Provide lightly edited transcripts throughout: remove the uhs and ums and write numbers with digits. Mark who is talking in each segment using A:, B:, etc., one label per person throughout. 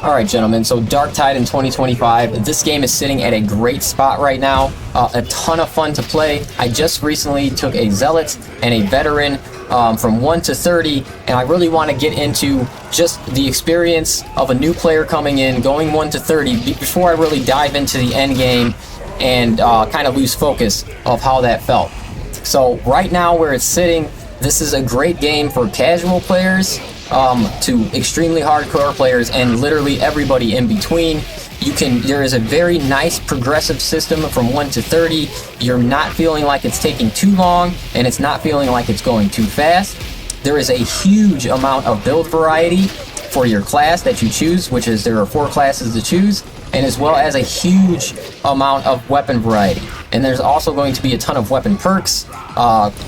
A: Alright gentlemen, so Darktide in 2025, this game is sitting at a great spot right now, a ton of fun to play. I just recently took a Zealot and a Veteran from 1 to 30, and I really want to get into just the experience of a new player coming in, going 1 to 30, before I really dive into the end game and kind of lose focus of how that felt. So right now where it's sitting, this is a great game for casual players, to extremely hardcore players, and literally everybody in between. There is a very nice progressive system from 1 to 30. You're not feeling like it's taking too long, and it's not feeling like it's going too fast. There is a huge amount of build variety for your class that you choose, which is there are 4 classes to choose, and as well as a huge amount of weapon variety. And there's also going to be a ton of weapon perks,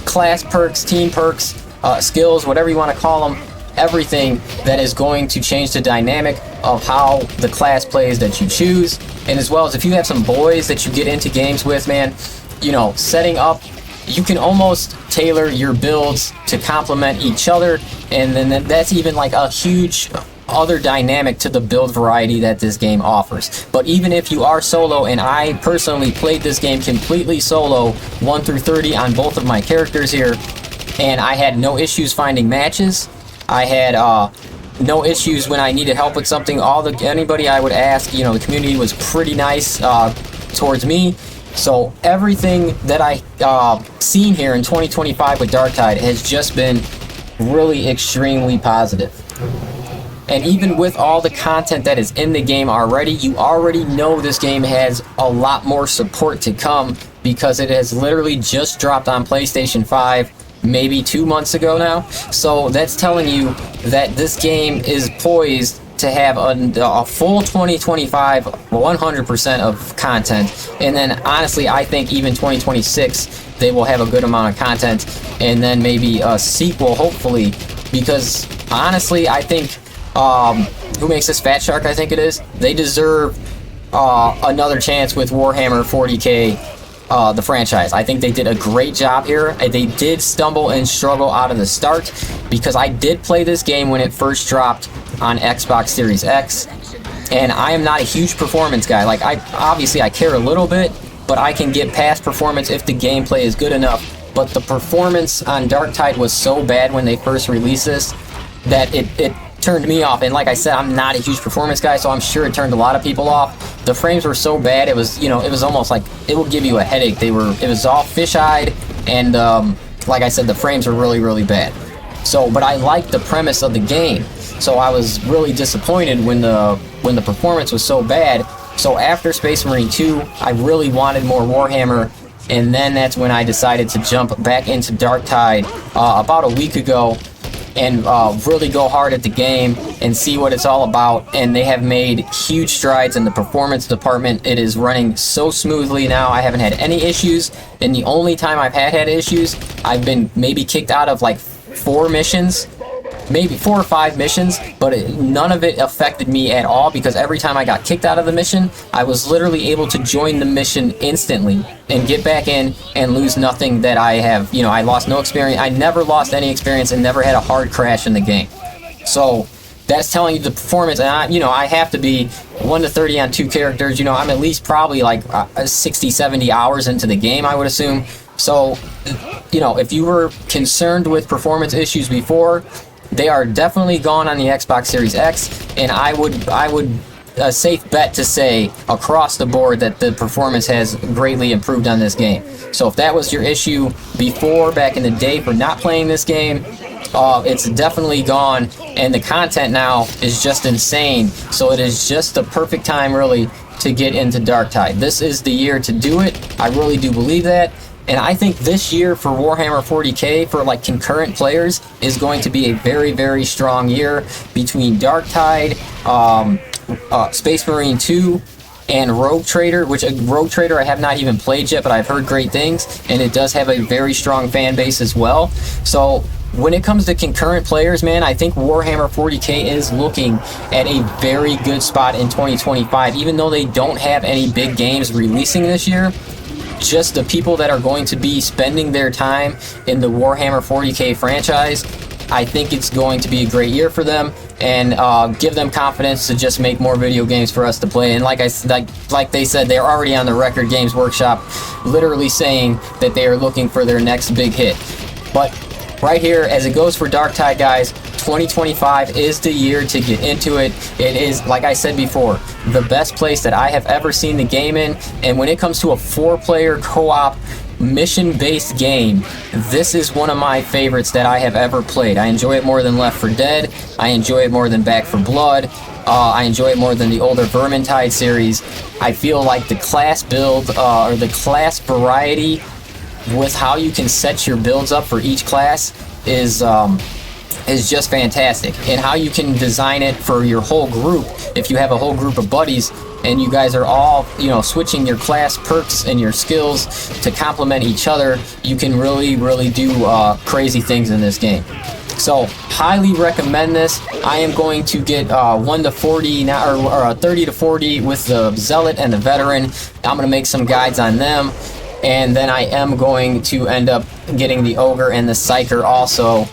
A: class perks, team perks, skills, whatever you want to call them. Everything that is going to change the dynamic of how the class plays that you choose. And as well as if you have some boys that you get into games with, man, you know, setting up, you can almost tailor your builds to complement each other, and then that's even like a huge other dynamic to the build variety that this game offers. But even if you are solo, and I personally played this game completely solo 1 through 30 on both of my characters here, and I had no issues finding matches. I had no issues when I needed help with something. Anybody I would ask, you know, the community was pretty nice towards me. So everything that I seen here in 2025 with Darktide has just been really extremely positive. And even with all the content that is in the game already, you already know this game has a lot more support to come, because it has literally just dropped on PlayStation 5 maybe 2 months ago now. So that's telling you that this game is poised to have a full 2025 100% of content, and then honestly I think even 2026 they will have a good amount of content, and then maybe a sequel hopefully, because honestly I think who makes this, Fat Shark I think it is, they deserve another chance with Warhammer 40k, the franchise. I think they did a great job here. They did stumble and struggle out of the start, because I did play this game when it first dropped on Xbox Series X, and I am not a huge performance guy. Like, I care a little bit, but I can get past performance if the gameplay is good enough. But the performance on Darktide was so bad when they first released this that it turned me off. And like I said, I'm not a huge performance guy, so I'm sure it turned a lot of people off. The frames were so bad, it was, you know, it was almost like it would give you a headache. It was all fish-eyed, and like I said, the frames were really, really bad. So, but I liked the premise of the game, so I was really disappointed when the performance was so bad. So after Space Marine 2, I really wanted more Warhammer, and then that's when I decided to jump back into Darktide about a week ago, and really go hard at the game and see what it's all about. And they have made huge strides in the performance department. It is running so smoothly now. I haven't had any issues, and the only time I've had issues, I've been maybe kicked out of like 4 missions, maybe 4 or 5 missions, but none of it affected me at all, because every time I got kicked out of the mission, I was literally able to join the mission instantly and get back in and lose nothing that I have. You know, I lost no experience. I never lost any experience and never had a hard crash in the game. So that's telling you the performance. And I have to be 1 to 30 on 2 characters. You know, I'm at least probably like 60, 70 hours into the game, I would assume. So, you know, if you were concerned with performance issues before, they are definitely gone on the Xbox Series X, and I would a safe bet to say across the board that the performance has greatly improved on this game. So if that was your issue before, back in the day, for not playing this game, it's definitely gone, and the content now is just insane. So it is just the perfect time really to get into Darktide. This is the year to do it. I really do believe that. And I think this year for Warhammer 40k, for like concurrent players, is going to be a very, very strong year between Darktide, Space Marine 2, and Rogue Trader, which Rogue Trader I have not even played yet, but I've heard great things, and it does have a very strong fan base as well. So when it comes to concurrent players, man, I think Warhammer 40k is looking at a very good spot in 2025, even though they don't have any big games releasing this year. Just the people that are going to be spending their time in the Warhammer 40k franchise I think it's going to be a great year for them, and give them confidence to just make more video games for us to play. And like they said, they're already on the record, Games Workshop, literally saying that they are looking for their next big hit. But right here, as it goes for Darktide, guys, 2025 is the year to get into it. It is, like I said before, the best place that I have ever seen the game in. And when it comes to a 4-player co-op mission-based game, this is one of my favorites that I have ever played. I enjoy it more than Left 4 Dead. I enjoy it more than Back 4 Blood. I enjoy it more than the older Vermintide series. I feel like the class build, or the class variety with how you can set your builds up for each class is just fantastic. And how you can design it for your whole group. If you have a whole group of buddies and you guys are all, switching your class perks and your skills to complement each other, you can really do crazy things in this game. So highly recommend this. I am going to get 1 to 40 now, or 30 to 40 with the Zealot and the Veteran. I'm going to make some guides on them, and then I am going to end up getting the Ogre and the Psyker also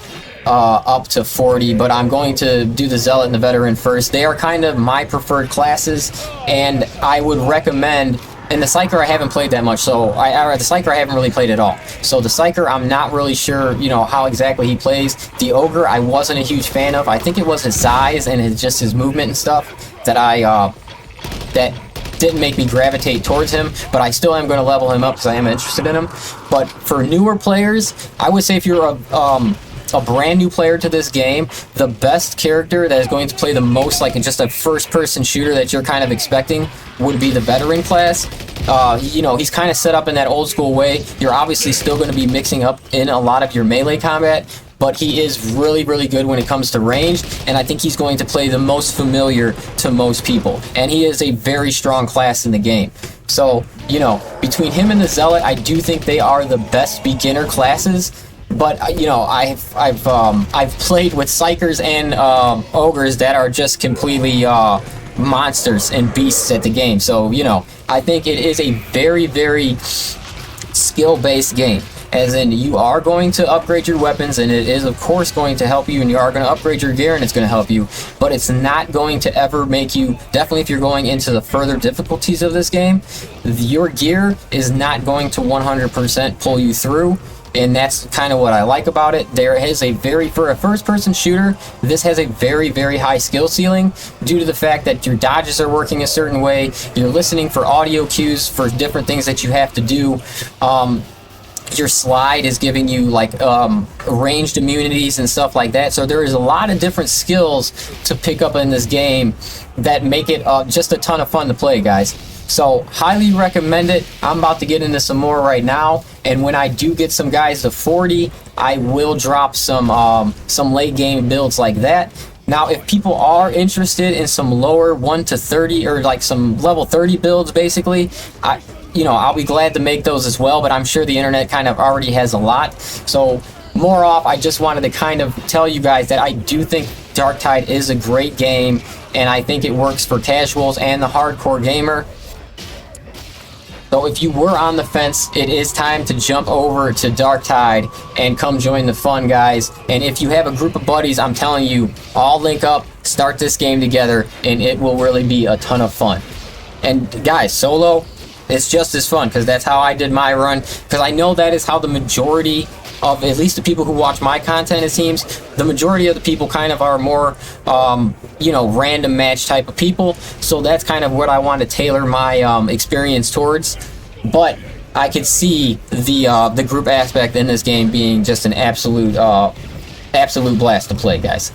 A: up to 40, but I'm going to do the Zealot and the Veteran first. They are kind of my preferred classes, and I would recommend. And the Psyker I haven't played that much, so the Psyker I haven't really played at all. So the Psyker, I'm not really sure, how exactly he plays. The Ogre, I wasn't a huge fan of. I think it was his size and his movement and stuff that that didn't make me gravitate towards him, but I still am going to level him up because I am interested in him. But for newer players, I would say if you're a brand new player to this game, the best character that is going to play the most like just a first-person shooter that you're kind of expecting would be the Veteran class. He's kind of set up in that old school way. You're obviously still going to be mixing up in a lot of your melee combat, but he is really good when it comes to range, and I think he's going to play the most familiar to most people, and he is a very strong class in the game. So, between him and the Zealot, I do think they are the best beginner classes. But I've played with Psykers and Ogres that are just completely monsters and beasts at the game. So I think it is a very skill-based game. As in, you are going to upgrade your weapons, and it is of course going to help you, and you are going to upgrade your gear, and it's going to help you. But it's not going to ever make you. Definitely, if you're going into the further difficulties of this game, your gear is not going to 100% pull you through. And that's kind of what I like about it. There is for a first-person shooter, this has a very high skill ceiling due to the fact that your dodges are working a certain way. You're listening for audio cues for different things that you have to do. Your slide is giving you ranged immunities and stuff like that. So there is a lot of different skills to pick up in this game that make it just a ton of fun to play, guys. So highly recommend it. I'm about to get into some more right now, and when I do get some guys to 40, I will drop some late game builds like that. Now, if people are interested in some lower 1 to 30 or like some level 30 builds, basically, I'll be glad to make those as well. But I'm sure the internet kind of already has a lot. So more off, I just wanted to kind of tell you guys that I do think Darktide is a great game, and I think it works for casuals and the hardcore gamer. So if you were on the fence, it is time to jump over to Darktide and come join the fun, guys. And if you have a group of buddies, I'm telling you, all link up, start this game together, and it will really be a ton of fun. And guys, solo, it's just as fun, because that's how I did my run, because I know that is how the majority of, at least the people who watch my content, it seems, the majority of the people kind of are more, random match type of people. So that's kind of what I want to tailor my experience towards. But I could see the group aspect in this game being just an absolute blast to play, guys.